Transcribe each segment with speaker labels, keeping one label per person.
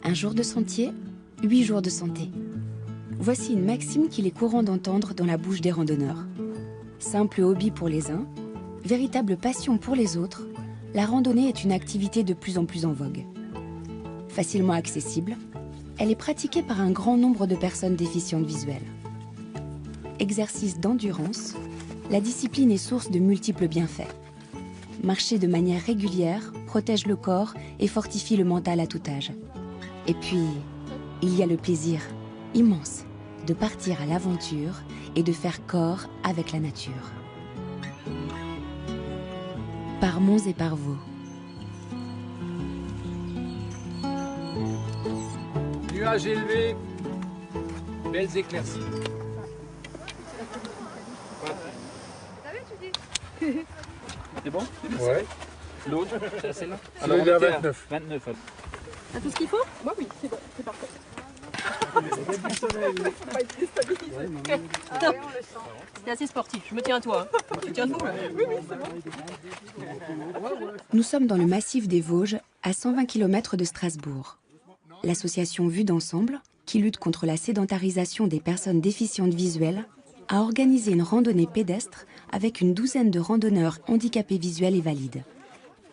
Speaker 1: Un jour de sentier, 8 jours de santé. Voici une maxime qu'il est courant d'entendre dans la bouche des randonneurs. Simple hobby pour les uns, véritable passion pour les autres, la randonnée est une activité de plus en plus en vogue. Facilement accessible, elle est pratiquée par un grand nombre de personnes déficientes visuelles. Exercice d'endurance, la discipline est source de multiples bienfaits. Marcher de manière régulière protège le corps et fortifie le mental à tout âge. Et puis, il y a le plaisir immense de partir à l'aventure et de faire corps avec la nature. Par Mons et par Vaux.
Speaker 2: Nuages élevés, belles éclaircies. C'est bon?
Speaker 3: Ouais.
Speaker 2: L'autre, c'est celle-là?
Speaker 3: Alors on est à 29.
Speaker 2: 29.
Speaker 4: T'as tout ce qu'il faut?
Speaker 5: Moi oui, c'est bon, c'est parfait.
Speaker 4: C'est assez sportif, je me tiens à toi. Tu tiens debout là?
Speaker 5: Oui, c'est bon.
Speaker 1: Nous sommes dans le massif des Vosges, à 120 km de Strasbourg. L'association Vue d'Ensemble, qui lutte contre la sédentarisation des personnes déficientes visuelles, a organisé une randonnée pédestre avec une douzaine de randonneurs handicapés visuels et valides.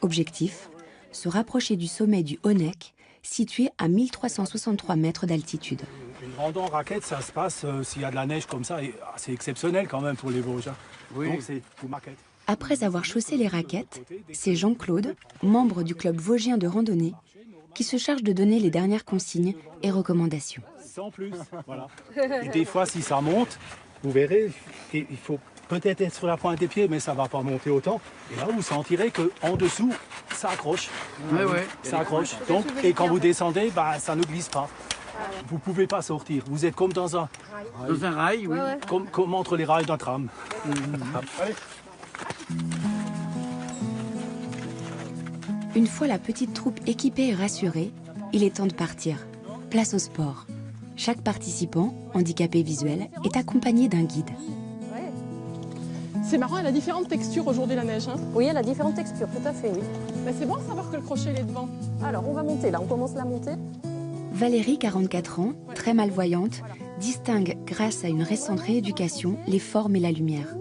Speaker 1: Objectif, se rapprocher du sommet du Honeck, situé à 1363 mètres d'altitude.
Speaker 3: Une rando en raquette, ça se passe s'il y a de la neige comme ça. C'est exceptionnel quand même pour les Vosges.
Speaker 2: Oui.
Speaker 3: Donc c'est pour maquette.
Speaker 1: Après avoir chaussé les raquettes, c'est Jean-Claude, membre du club vosgien de randonnée, qui se charge de donner les dernières consignes et recommandations.
Speaker 3: Sans plus, voilà. Et des fois, si ça monte, vous verrez, il faut peut-être être sur la pointe des pieds, mais ça ne va pas monter autant. Et là, vous sentirez qu'en dessous, ça accroche.
Speaker 2: Ouais.
Speaker 3: Ça accroche. Donc, et quand vous descendez, bah, ça ne glisse pas. Vous ne pouvez pas sortir. Vous êtes comme dans un
Speaker 2: rail, oui.
Speaker 3: comme entre les rails d'un tram. Allez.
Speaker 1: Une fois la petite troupe équipée et rassurée, il est temps de partir. Place au sport. Chaque participant, handicapé visuel, est accompagné d'un guide.
Speaker 5: C'est marrant, elle a différentes textures aujourd'hui la neige. Hein.
Speaker 4: Oui, elle a différentes textures, tout à fait, oui.
Speaker 5: Mais c'est bon de savoir que le crochet il est devant.
Speaker 4: Alors, on va monter là, on commence la montée.
Speaker 1: Valérie, 44 ans, très malvoyante, distingue grâce à une récente rééducation les formes et la lumière.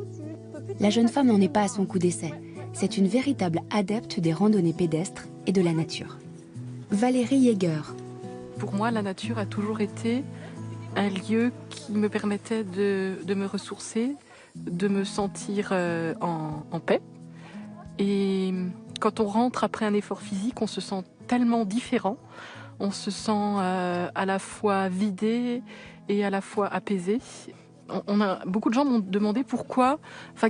Speaker 1: La jeune femme n'en est pas à son coup d'essai. C'est une véritable adepte des randonnées pédestres et de la nature. Valérie Jäger.
Speaker 6: Pour moi, la nature a toujours été un lieu qui me permettait de me ressourcer, de me sentir en paix. Et quand on rentre après un effort physique, on se sent tellement différent. On se sent à la fois vidé et à la fois apaisé. Beaucoup de gens m'ont demandé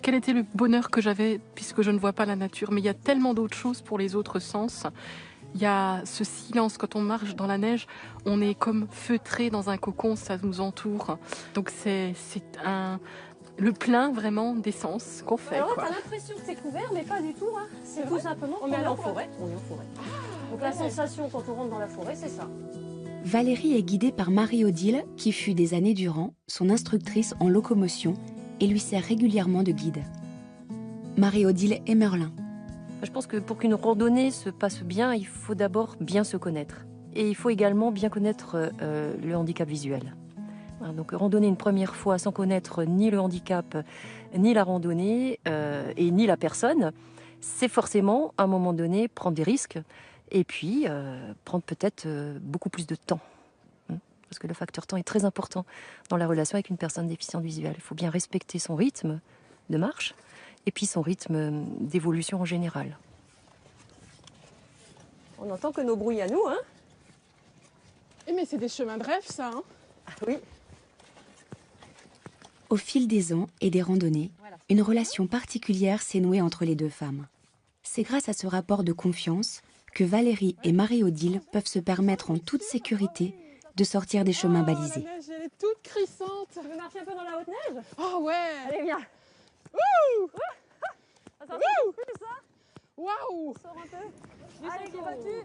Speaker 6: quel était le bonheur que j'avais puisque je ne vois pas la nature. Mais il y a tellement d'autres choses pour les autres sens. Il y a ce silence, quand on marche dans la neige, on est comme feutré dans un cocon, ça nous entoure. Donc c'est le plein vraiment d'essence qu'on fait.
Speaker 4: Alors là, t'as l'impression que c'est couvert, mais pas du tout. Hein. C'est tout simplement
Speaker 5: on est
Speaker 4: en forêt. On est en forêt. Donc la sensation quand on rentre dans la forêt, c'est ça.
Speaker 1: Valérie est guidée par Marie-Odile, qui fut des années durant son instructrice en locomotion et lui sert régulièrement de guide. Marie-Odile Emerlin.
Speaker 7: Je pense que pour qu'une randonnée se passe bien, il faut d'abord bien se connaître. Et il faut également bien connaître le handicap visuel. Donc randonner une première fois sans connaître ni le handicap, ni la randonnée, et ni la personne, c'est forcément, à un moment donné, prendre des risques. Et puis, prendre peut-être beaucoup plus de temps. Parce que le facteur temps est très important dans la relation avec une personne déficiente visuelle. Il faut bien respecter son rythme de marche et puis son rythme d'évolution en général.
Speaker 4: On entend que nos bruits à nous, hein?
Speaker 5: Mais c'est des chemins de rêve, ça, hein?
Speaker 4: Oui.
Speaker 1: Au fil des ans et des randonnées, une relation particulière s'est nouée entre les deux femmes. C'est grâce à ce rapport de confiance que Valérie et Marie-Odile peuvent se permettre en toute sécurité de sortir des chemins balisés.
Speaker 5: La neige, elle est toute crissante.
Speaker 4: Tu veux marcher un peu dans la haute neige?
Speaker 5: Oh ouais.
Speaker 4: Allez, viens.
Speaker 5: Wouh!
Speaker 4: Attends, plus ça.
Speaker 5: Waouh!
Speaker 4: Sors un peu. Allez, qui vas-tu?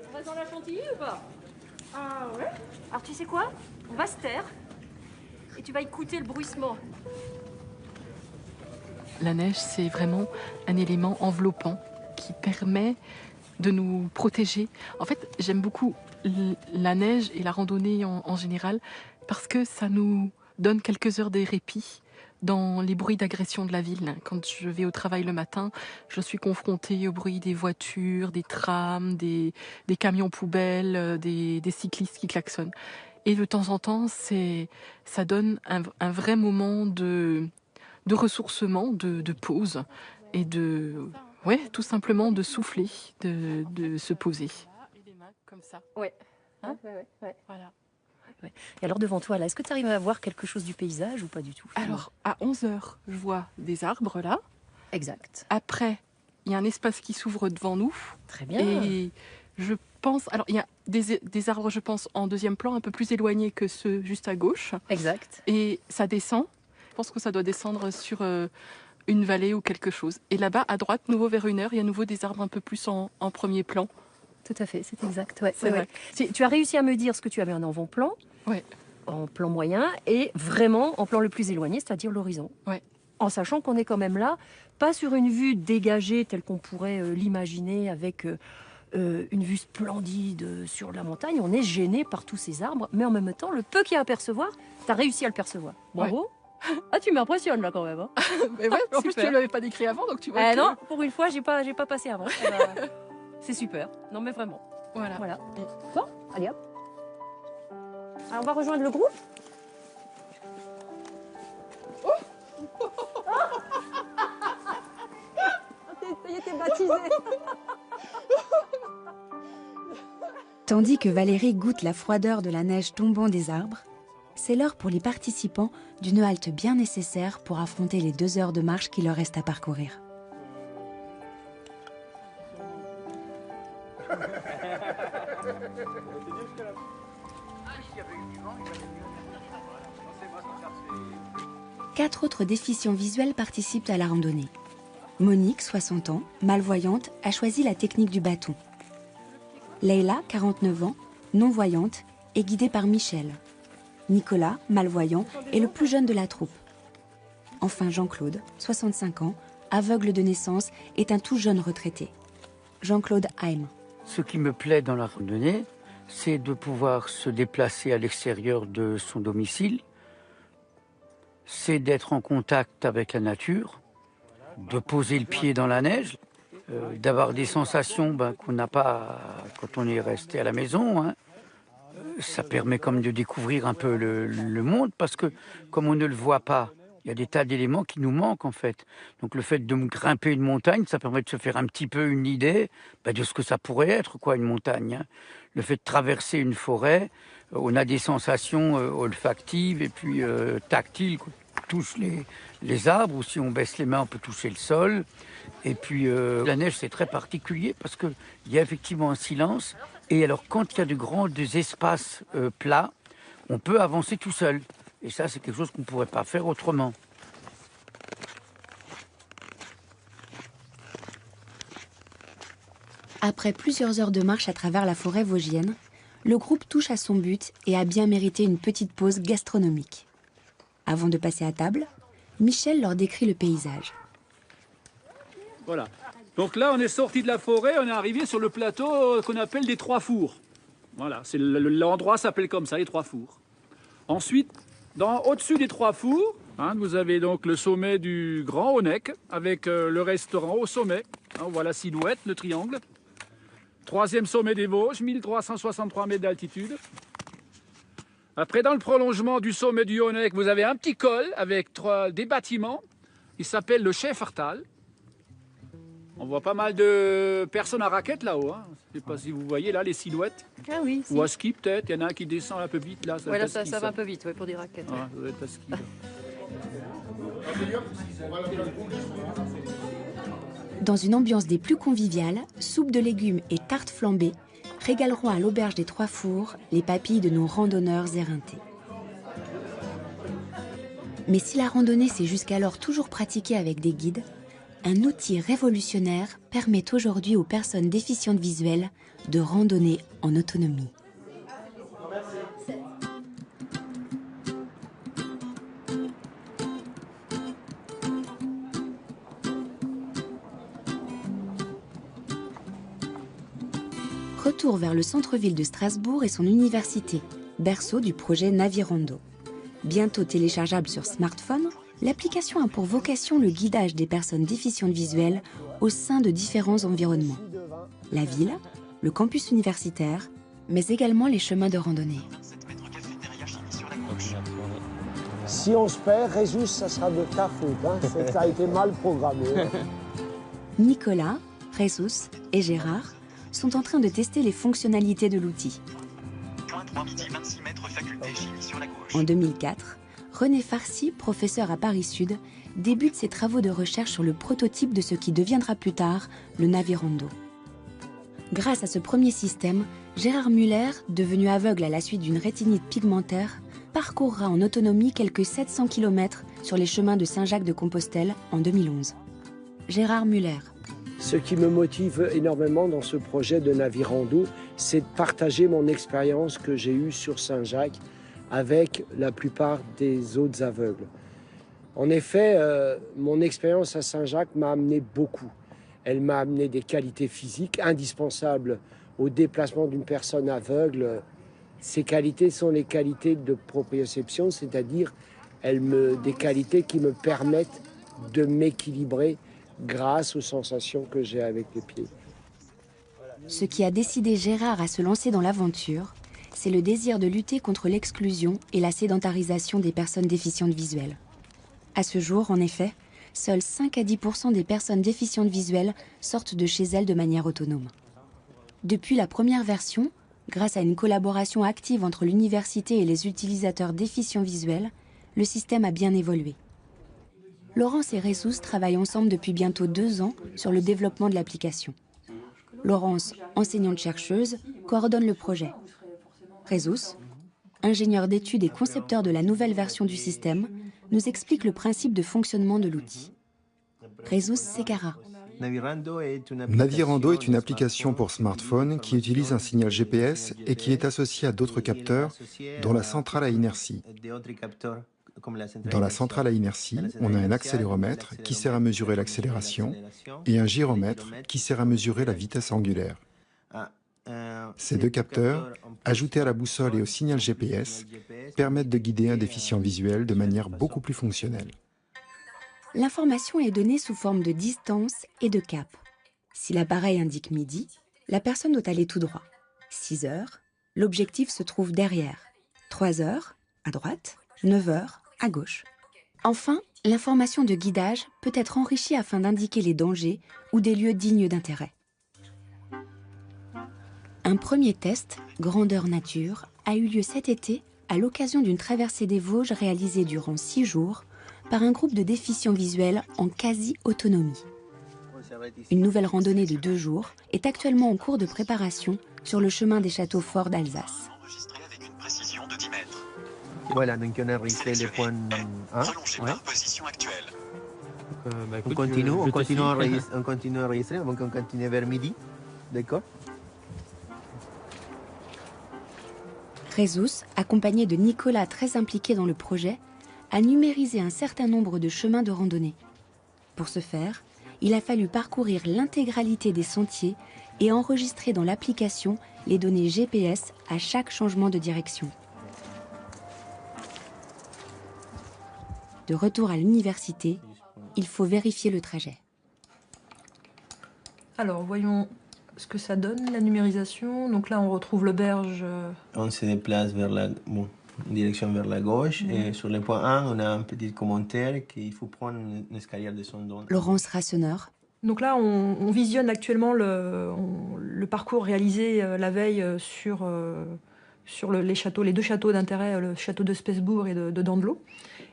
Speaker 4: On va dans la chantilly ou pas?
Speaker 5: Ah ouais?
Speaker 4: Alors tu sais quoi? On va se taire et tu vas écouter le bruissement.
Speaker 6: La neige, c'est vraiment un élément enveloppant qui permet de nous protéger. En fait, j'aime beaucoup la neige et la randonnée en général parce que ça nous donne quelques heures de répit dans les bruits d'agression de la ville. Quand je vais au travail le matin, je suis confrontée au bruit des voitures, des trams, des camions poubelles, des cyclistes qui klaxonnent. Et de temps en temps, ça donne un vrai moment de ressourcement, de pause et tout simplement de souffler, de se poser. Et les mains comme ça.
Speaker 7: Ouais.
Speaker 6: Hein
Speaker 7: Ouais.
Speaker 6: Voilà.
Speaker 7: Ouais. Et alors devant toi, là, est-ce que tu arrives à voir quelque chose du paysage ou pas du tout?
Speaker 6: Alors, à 11h, je vois des arbres là.
Speaker 7: Exact.
Speaker 6: Après, il y a un espace qui s'ouvre devant nous.
Speaker 7: Très bien.
Speaker 6: Et je pense... Alors, il y a des arbres, je pense, en deuxième plan, un peu plus éloignés que ceux juste à gauche.
Speaker 7: Exact.
Speaker 6: Et ça descend. Je pense que ça doit descendre sur une vallée ou quelque chose. Et là-bas, à droite, nouveau vers 1h, il y a à nouveau des arbres un peu plus en premier plan.
Speaker 7: Tout à fait, c'est exact. Ouais,
Speaker 6: C'est vrai.
Speaker 7: Tu as réussi à me dire ce que tu avais en avant-plan, en plan moyen, et vraiment en plan le plus éloigné, c'est-à-dire l'horizon.
Speaker 6: Ouais.
Speaker 7: En sachant qu'on est quand même là, pas sur une vue dégagée telle qu'on pourrait l'imaginer avec une vue splendide sur la montagne. On est gêné par tous ces arbres, mais en même temps, le peu qu'il y a à percevoir, tu as réussi à le percevoir. Bravo. Ouais. Ah, tu m'impressionnes là quand même. Hein.
Speaker 6: Mais ouais, en plus, tu ne l'avais pas décrit avant, donc tu vois. Que...
Speaker 7: Non, pour une fois, j'ai pas passé avant. C'est super. Non, mais vraiment. Voilà. Bon, allez hop. Alors, on va rejoindre le groupe. Ça y est, t'es baptisé.
Speaker 1: Tandis que Valérie goûte la froideur de la neige tombant des arbres, c'est l'heure pour les participants d'une halte bien nécessaire pour affronter les 2 heures de marche qui leur restent à parcourir. Quatre autres déficients visuels participent à la randonnée. Monique, 60 ans, malvoyante, a choisi la technique du bâton. Leïla, 49 ans, non-voyante, est guidée par Michel. Nicolas, malvoyant, est le plus jeune de la troupe. Enfin Jean-Claude, 65 ans, aveugle de naissance, est un tout jeune retraité. Jean-Claude Haim.
Speaker 2: Ce qui me plaît dans la randonnée, c'est de pouvoir se déplacer à l'extérieur de son domicile, c'est d'être en contact avec la nature, de poser le pied dans la neige, d'avoir des sensations qu'on n'a pas quand on est resté à la maison. Hein. Ça permet comme de découvrir un peu le monde, parce que comme on ne le voit pas, il y a des tas d'éléments qui nous manquent en fait. Donc le fait de grimper une montagne, ça permet de se faire un petit peu une idée de ce que ça pourrait être, quoi, une montagne. Hein. Le fait de traverser une forêt, on a des sensations olfactives et puis tactiles. On touche les arbres, ou si on baisse les mains, on peut toucher le sol. Et puis la neige, c'est très particulier parce qu'il y a effectivement un silence. Et alors quand il y a de grands espaces plats, on peut avancer tout seul. Et ça, c'est quelque chose qu'on ne pourrait pas faire autrement.
Speaker 1: Après plusieurs heures de marche à travers la forêt vosgienne, le groupe touche à son but et a bien mérité une petite pause gastronomique. Avant de passer à table, Michel leur décrit le paysage.
Speaker 3: Voilà. Donc là, on est sorti de la forêt, on est arrivé sur le plateau qu'on appelle des Trois Fours. Voilà, l'endroit s'appelle comme ça, les Trois Fours. Ensuite, au-dessus des Trois Fours, vous avez donc le sommet du Grand Honeck avec le restaurant au sommet. On voit la silhouette, le triangle. Troisième sommet des Vosges, 1363 mètres d'altitude. Après, dans le prolongement du sommet du Honeck, vous avez un petit col avec des bâtiments. Il s'appelle le Schäfertal. On voit pas mal de personnes à raquettes là-haut. Hein. Je ne sais pas si vous voyez là les silhouettes.
Speaker 7: Ah oui. Si.
Speaker 3: Ou à ski peut-être. Il y en a un qui descend un peu vite là.
Speaker 7: Ouais, là ça va un peu vite pour des raquettes.
Speaker 3: Ouais, ça doit être à ski. Là.
Speaker 1: Dans une ambiance des plus conviviales, soupe de légumes et tartes flambées régaleront à l'auberge des Trois Fours les papilles de nos randonneurs éreintés. Mais si la randonnée s'est jusqu'alors toujours pratiquée avec des guides, un outil révolutionnaire permet aujourd'hui aux personnes déficientes visuelles de randonner en autonomie. retour vers le centre-ville de Strasbourg et son université, berceau du projet Navirando. Bientôt téléchargeable sur smartphone, l'application a pour vocation le guidage des personnes déficientes visuelles au sein de différents environnements. La ville, le campus universitaire, mais également les chemins de randonnée.
Speaker 8: Si on se perd, Résus, ça sera de ta faute. Hein. Ça a été mal programmé.
Speaker 1: Nicolas, Jesus et Gérard sont en train de tester les fonctionnalités de l'outil. En 2004, René Farcy, professeur à Paris Sud, débute ses travaux de recherche sur le prototype de ce qui deviendra plus tard le Navirando. Grâce à ce premier système, Gérard Muller, devenu aveugle à la suite d'une rétinite pigmentaire, parcourra en autonomie quelques 700 km sur les chemins de Saint-Jacques-de-Compostelle en 2011. Gérard Muller.
Speaker 8: Ce qui me motive énormément dans ce projet de Navirando, c'est de partager mon expérience que j'ai eue sur Saint-Jacques avec la plupart des autres aveugles. En effet, mon expérience à Saint-Jacques m'a amené beaucoup. Elle m'a amené des qualités physiques indispensables au déplacement d'une personne aveugle. Ces qualités sont les qualités de proprioception, c'est-à-dire des qualités qui me permettent de m'équilibrer grâce aux sensations que j'ai avec les pieds.
Speaker 1: Ce qui a décidé Gérard à se lancer dans l'aventure, c'est le désir de lutter contre l'exclusion et la sédentarisation des personnes déficientes visuelles. À ce jour, en effet, seuls 5 à 10% des personnes déficientes visuelles sortent de chez elles de manière autonome. Depuis la première version, grâce à une collaboration active entre l'université et les utilisateurs déficients visuels, le système a bien évolué. Laurence et Jesus travaillent ensemble depuis bientôt 2 ans sur le développement de l'application. Laurence, enseignante-chercheuse, coordonne le projet. Jesus, ingénieur d'études et concepteur de la nouvelle version du système, nous explique le principe de fonctionnement de l'outil. Jesus Segarra.
Speaker 9: Navirando est une application pour smartphone qui utilise un signal GPS et qui est associé à d'autres capteurs, dont la centrale à inertie. Dans la centrale à inertie, on a un accéléromètre qui sert à mesurer l'accélération et un gyromètre qui sert à mesurer la vitesse angulaire. Ces 2 capteurs, ajoutés à la boussole et au signal GPS, permettent de guider un déficient visuel de manière beaucoup plus fonctionnelle.
Speaker 1: L'information est donnée sous forme de distance et de cap. Si l'appareil indique midi, la personne doit aller tout droit. 6 heures, l'objectif se trouve derrière. 3 heures, à droite. 9 heures, à gauche. Enfin, l'information de guidage peut être enrichie afin d'indiquer les dangers ou des lieux dignes d'intérêt. Un premier test, grandeur nature, a eu lieu cet été à l'occasion d'une traversée des Vosges réalisée durant 6 jours par un groupe de déficients visuels en quasi-autonomie. Une nouvelle randonnée de 2 jours est actuellement en cours de préparation sur le chemin des châteaux forts d'Alsace.
Speaker 10: Voilà, donc on a enregistré les points 1. Ouais. On continue à enregistrer, donc on continue vers midi. D'accord?
Speaker 1: Jesus, accompagné de Nicolas très impliqué dans le projet, a numérisé un certain nombre de chemins de randonnée. Pour ce faire, il a fallu parcourir l'intégralité des sentiers et enregistrer dans l'application les données GPS à chaque changement de direction. De retour à l'université, il faut vérifier le trajet.
Speaker 11: Alors, voyons ce que ça donne, la numérisation. Donc là, on retrouve l'auberge.
Speaker 10: On se déplace en direction vers la gauche. Et sur le point 1, on a un petit commentaire qu'il faut prendre un escalier de son don.
Speaker 1: Laurence Rassonneur.
Speaker 11: Donc là, on visionne actuellement le parcours réalisé la veille sur les châteaux, les 2 châteaux d'intérêt, le château de Spesbourg et de Dandelot.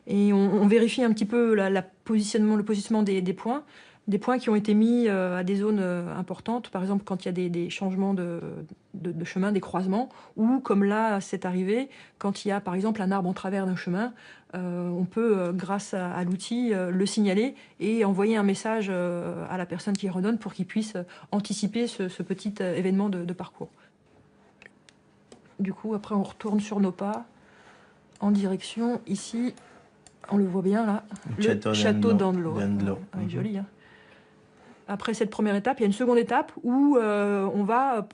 Speaker 11: Et on vérifie un petit peu le positionnement des points. Des points qui ont été mis à des zones importantes, par exemple quand il y a des changements de chemin, des croisements, ou comme là c'est arrivé, quand il y a par exemple un arbre en travers d'un chemin, on peut, grâce à l'outil, le signaler et envoyer un message à la personne qui redonne pour qu'il puisse anticiper ce petit événement de parcours. Du coup, après on retourne sur nos pas, en direction, ici, on le voit bien là, le château d'Andelot. Joli, hein. Après cette première étape, il y a une seconde étape où on va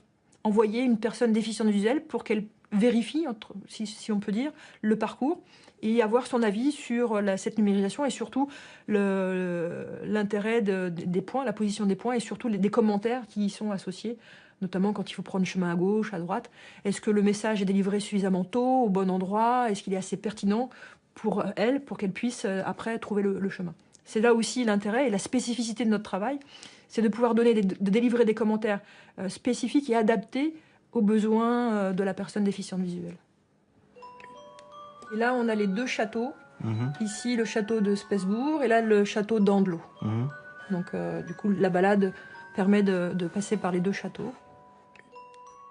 Speaker 11: envoyer une personne déficiente visuelle pour qu'elle vérifie, si on peut dire, le parcours et avoir son avis sur cette numérisation et surtout l'intérêt des points, la position des points et surtout des commentaires qui y sont associés, notamment quand il faut prendre le chemin à gauche, à droite. Est-ce que le message est délivré suffisamment tôt, au bon endroit? Est-ce qu'il est assez pertinent pour elle, pour qu'elle puisse après trouver le chemin? C'est là aussi l'intérêt et la spécificité de notre travail, c'est de pouvoir de délivrer des commentaires spécifiques et adaptés aux besoins de la personne déficiente visuelle. Et là, on a les 2 châteaux. Ici, le château de Spesbourg et là, le château d'Andlau. Donc, du coup, la balade permet de passer par les 2 châteaux.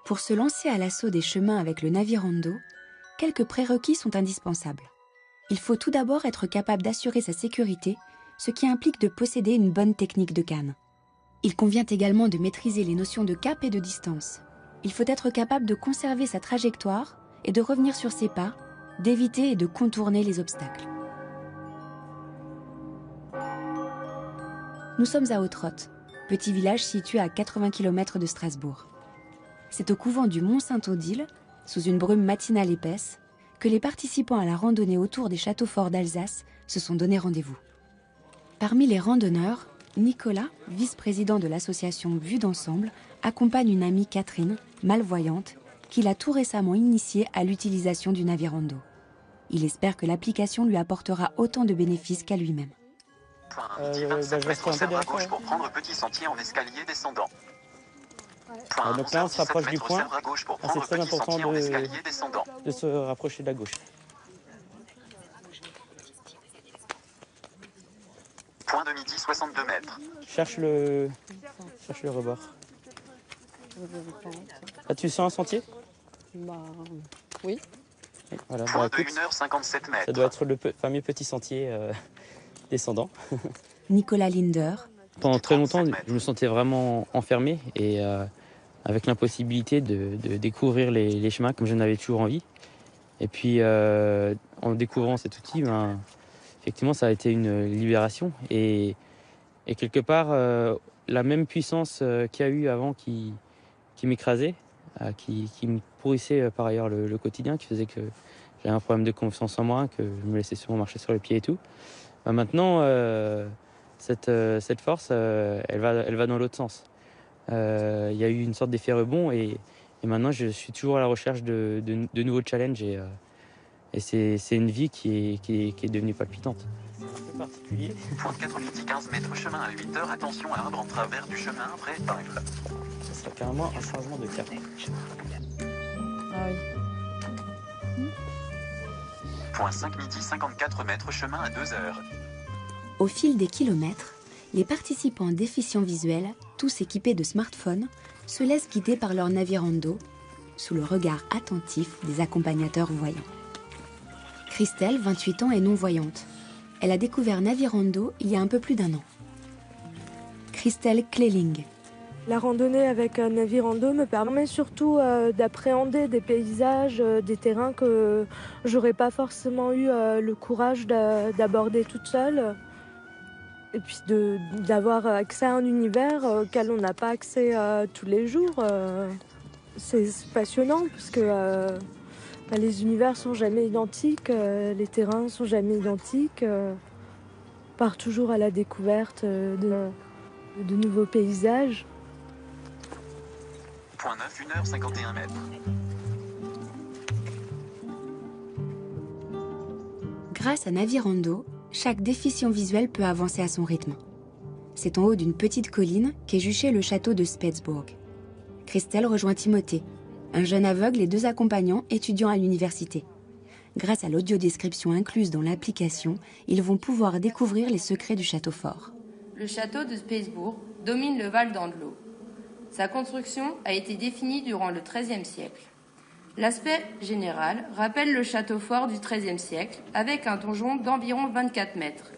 Speaker 1: Pour se lancer à l'assaut des chemins avec le Navirando, quelques prérequis sont indispensables. Il faut tout d'abord être capable d'assurer sa sécurité, ce qui implique de posséder une bonne technique de canne. Il convient également de maîtriser les notions de cap et de distance. Il faut être capable de conserver sa trajectoire et de revenir sur ses pas, d'éviter et de contourner les obstacles. Nous sommes à Hautrotte, petit village situé à 80 km de Strasbourg. C'est au couvent du Mont Saint-Odile, sous une brume matinale épaisse, que les participants à la randonnée autour des châteaux forts d'Alsace se sont donné rendez-vous. Parmi les randonneurs, Nicolas, vice-président de l'association Vue d'Ensemble, accompagne une amie Catherine, malvoyante, qu'il a tout récemment initiée à l'utilisation du Navirando. Il espère que l'application lui apportera autant de bénéfices qu'à lui-même.
Speaker 12: Je reste un peu derrière gauche pour prendre petit sentier en escalier descendant.
Speaker 13: Donc là, on se rapproche du point.
Speaker 12: C'est très important
Speaker 13: de se rapprocher de la gauche.
Speaker 12: Point de midi, 62 mètres.
Speaker 13: Cherche le rebord. Là, tu sens un sentier?
Speaker 5: Oui.
Speaker 13: Voilà,
Speaker 12: point de 1h57 mètres.
Speaker 13: Ça doit être le fameux petit sentier descendant.
Speaker 1: Nicolas Linder.
Speaker 13: Pendant très longtemps, je me sentais vraiment enfermé et avec l'impossibilité de découvrir les chemins comme j'en avais toujours envie. Et puis, en découvrant cet outil, effectivement, ça a été une libération. Et quelque part, la même puissance qu'il y a eu avant qui m'écrasait, qui me pourrissait par ailleurs le quotidien, qui faisait que j'avais un problème de confiance en moi, que je me laissais souvent marcher sur les pieds et tout. Maintenant, cette force, elle va dans l'autre sens. Il y a eu une sorte d'effet rebond et maintenant je suis toujours à la recherche de nouveaux challenges et c'est une vie qui est devenue palpitante. C'est un peu particulier.
Speaker 12: Point 4 midi 15 mètres, chemin à 8h, attention à l'arbre en travers du chemin après épingle.
Speaker 13: Ça serait carrément un changement de cap.
Speaker 5: Ah oui.
Speaker 12: Point 5 midi 54 mètres, chemin à 2h.
Speaker 1: Au fil des kilomètres, les participants déficients visuels, tous équipés de smartphones, se laissent guider par leur Navirando, sous le regard attentif des accompagnateurs voyants. Christelle, 28 ans, est non-voyante. Elle a découvert Navirando il y a un peu plus d'1 an. Christelle Kleling.
Speaker 14: La randonnée avec un Navirando me permet surtout d'appréhender des paysages, des terrains que j'aurais pas forcément eu le courage d'aborder toute seule. Et puis d'avoir accès à un univers auquel on n'a pas accès tous les jours. C'est passionnant parce que les univers sont jamais identiques, les terrains sont jamais identiques. On part toujours à la découverte de nouveaux paysages.
Speaker 12: Point 9, 1h51 mètres.
Speaker 1: Grâce à Navirando, chaque déficient visuel peut avancer à son rythme. C'est en haut d'une petite colline qu'est juché le château de Spesbourg. Christelle rejoint Timothée, un jeune aveugle et 2 accompagnants étudiants à l'université. Grâce à l'audiodescription incluse dans l'application, ils vont pouvoir découvrir les secrets du château fort.
Speaker 15: Le château de Spesbourg domine le Val d'Andlau. Sa construction a été définie durant le XIIIe siècle. L'aspect général rappelle le château fort du XIIIe siècle, avec un donjon d'environ 24 mètres.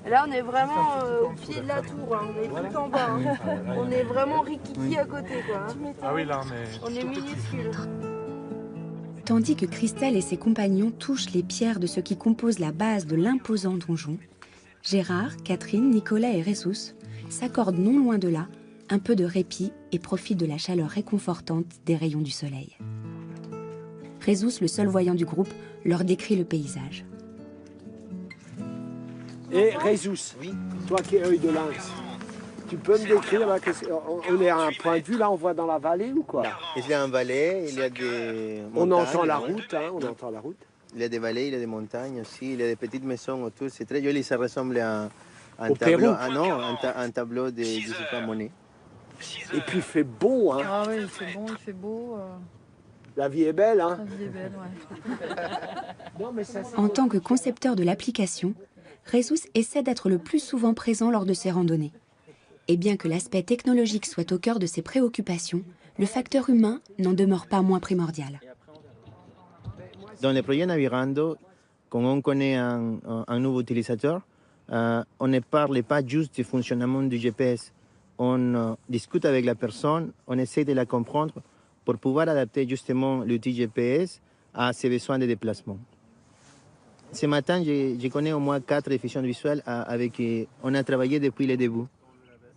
Speaker 14: Là, on est vraiment au pied de la tour, hein. On est tout en bas. Hein. On est vraiment rikiki à côté, quoi.
Speaker 16: Ah oui, là,
Speaker 14: on est minuscule.
Speaker 1: Tandis que Christelle et ses compagnons touchent les pierres de ce qui compose la base de l'imposant donjon, Gérard, Catherine, Nicolas et Ressus s'accordent non loin de là un peu de répit et profitent de la chaleur réconfortante des rayons du soleil. Jesus, le seul voyant du groupe, leur décrit le paysage.
Speaker 8: Et Jesus, toi qui es œil de lynx, tu peux me décrire, là, on est à un point de vue, là on voit dans la vallée ou quoi?
Speaker 10: Il y a une vallée, il y a des montagnes.
Speaker 8: On entend la route, hein, on entend la route.
Speaker 10: Il y a des vallées, il y a des montagnes aussi, il y a des petites maisons autour. C'est très joli, ça ressemble à un
Speaker 8: Au
Speaker 10: tableau.
Speaker 8: Pérou.
Speaker 10: Ah non, un tableau de Giuseppe Monet.
Speaker 8: Et puis il fait beau, hein.
Speaker 6: Ah oui, il fait bon, il fait beau.
Speaker 8: La vie est belle, hein.
Speaker 6: La vie est belle, ouais.
Speaker 1: En tant que concepteur de l'application, Jesus essaie d'être le plus souvent présent lors de ses randonnées. Et bien que l'aspect technologique soit au cœur de ses préoccupations, le facteur humain n'en demeure pas moins primordial.
Speaker 10: Dans le projet Navirando, quand on connaît un nouveau utilisateur, on ne parle pas juste du fonctionnement du GPS. On discute avec la personne, on essaie de la comprendre pour pouvoir adapter justement l'outil GPS à ses besoins de déplacement. Ce matin, je connais au moins 4 déficients visuels avec qui on a travaillé depuis le début.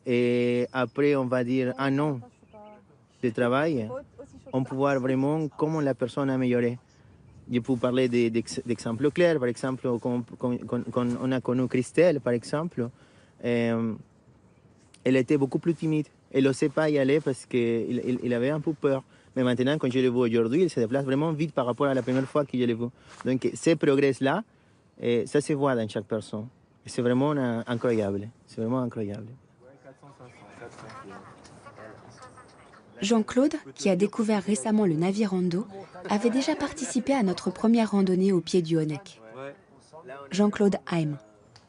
Speaker 10: Et après, on va dire un an de travail, on peut voir vraiment comment la personne a amélioré. Je peux parler d'exemples clairs, par exemple, quand on a connu Christelle, par exemple, elle était beaucoup plus timide. Elle n'osait pas y aller parce qu'il avait un peu peur. Mais maintenant, quand je le vois aujourd'hui, il se déplace vraiment vite par rapport à la première fois que je le vois. Donc, ces progrès-là, ça se voit dans chaque personne. C'est vraiment incroyable. C'est vraiment incroyable.
Speaker 1: Jean-Claude, qui a découvert récemment le Navirando, avait déjà participé à notre première randonnée au pied du Honeck. Jean-Claude Haim.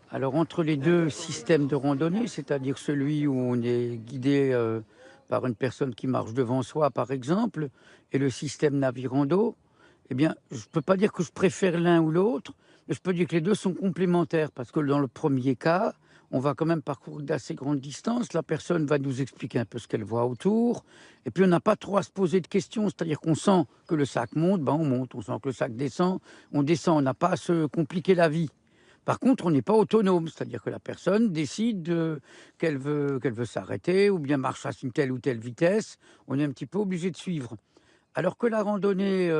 Speaker 2: Alors entre les deux systèmes de randonnée, c'est-à-dire celui où on est guidé par une personne qui marche devant soi, par exemple, et le système Navirando, eh bien, je ne peux pas dire que je préfère l'un ou l'autre, mais je peux dire que les deux sont complémentaires, parce que dans le premier cas, on va quand même parcourir d'assez grandes distances, la personne va nous expliquer un peu ce qu'elle voit autour, et puis on n'a pas trop à se poser de questions, c'est-à-dire qu'on sent que le sac monte, ben on monte, on sent que le sac descend, on on n'a pas à se compliquer la vie. Par contre, on n'est pas autonome, c'est-à-dire que la personne décide qu'elle veut s'arrêter ou bien marche à une telle ou telle vitesse. On est un petit peu obligé de suivre. Alors que la randonnée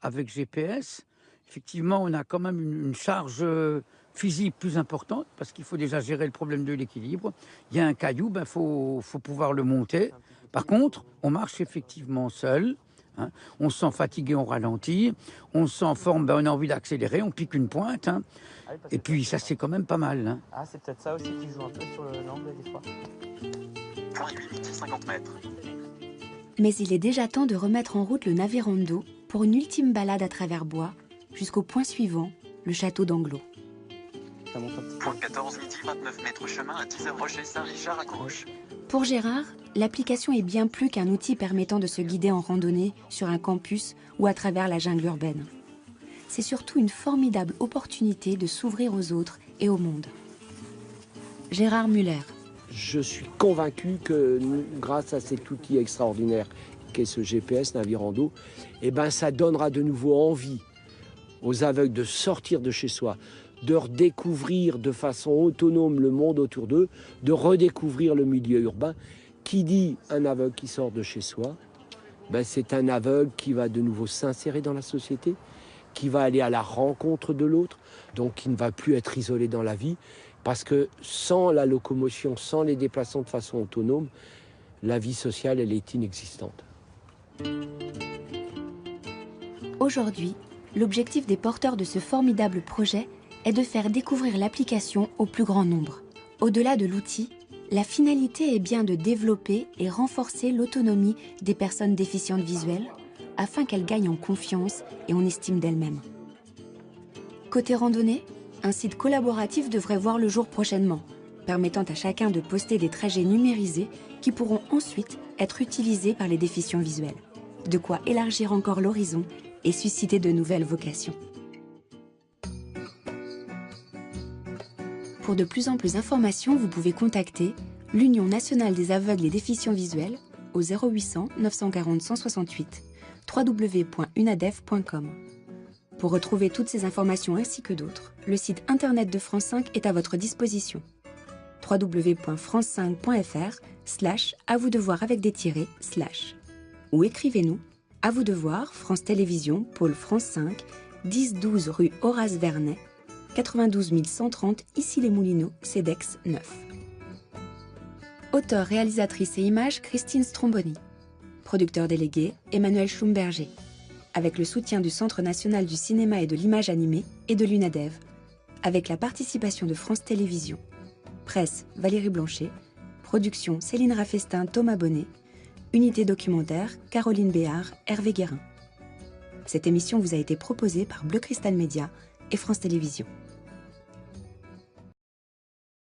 Speaker 2: avec GPS, effectivement, on a quand même une charge physique plus importante parce qu'il faut déjà gérer le problème de l'équilibre. Il y a un caillou, ben faut pouvoir le monter. Par contre, on marche effectivement seul. Hein. On se sent fatigué, on ralentit. On se sent en forme, ben on a envie d'accélérer, on pique une pointe. Hein. Et puis ça, c'est quand même pas mal. Hein.
Speaker 13: Ah, c'est peut-être ça aussi qui joue un peu sur l'angle des fois.
Speaker 12: Point 8, 50 mètres.
Speaker 1: Mais il est déjà temps de remettre en route le Navirando pour une ultime balade à travers bois jusqu'au point suivant, le château d'Anglo.
Speaker 12: Point 14, midi, 29 mètres chemin à 10h Rocher Saint-Richard à gauche.
Speaker 1: Pour Gérard, l'application est bien plus qu'un outil permettant de se guider en randonnée sur un campus ou à travers la jungle urbaine. C'est surtout une formidable opportunité de s'ouvrir aux autres et au monde. Gérard Muller.
Speaker 8: Je suis convaincu que grâce à cet outil extraordinaire qu'est ce GPS Navirando, eh ben, ça donnera de nouveau envie aux aveugles de sortir de chez soi, de redécouvrir de façon autonome le monde autour d'eux, de redécouvrir le milieu urbain. Qui dit un aveugle qui sort de chez soi, ben, c'est un aveugle qui va de nouveau s'insérer dans la société, qui va aller à la rencontre de l'autre, donc qui ne va plus être isolé dans la vie, parce que sans la locomotion, sans les déplacements de façon autonome, la vie sociale, elle est inexistante.
Speaker 1: Aujourd'hui, l'objectif des porteurs de ce formidable projet est de faire découvrir l'application au plus grand nombre. Au-delà de l'outil, la finalité est bien de développer et renforcer l'autonomie des personnes déficientes visuelles afin qu'elles gagnent en confiance et en estime d'elles-mêmes. Côté randonnée, un site collaboratif devrait voir le jour prochainement, permettant à chacun de poster des trajets numérisés qui pourront ensuite être utilisés par les déficients visuels. De quoi élargir encore l'horizon et susciter de nouvelles vocations. Pour de plus en plus d'informations, vous pouvez contacter l'Union nationale des aveugles et déficients visuels au 0800 940 168 www.unadef.com. Pour retrouver toutes ces informations ainsi que d'autres, le site internet de France 5 est à votre disposition. www.france5.fr/à vous de voir avec des tirets / ou écrivez-nous à vous de voir, France Télévisions, pôle France 5, 10-12 rue Horace Vernet, 92 130 Issy-les-Moulineaux, CEDEX 9. Auteur, réalisatrice et images, Christine Stromboni. Producteur délégué, Emmanuel Schlumberger. Avec le soutien du Centre national du cinéma et de l'image animée et de l'UNADEV. Avec la participation de France Télévisions. Presse, Valérie Blanchet. Production, Céline Raffestin, Thomas Bonnet. Unité documentaire, Caroline Béard, Hervé Guérin. Cette émission vous a été proposée par Bleu Cristal Média et France Télévisions.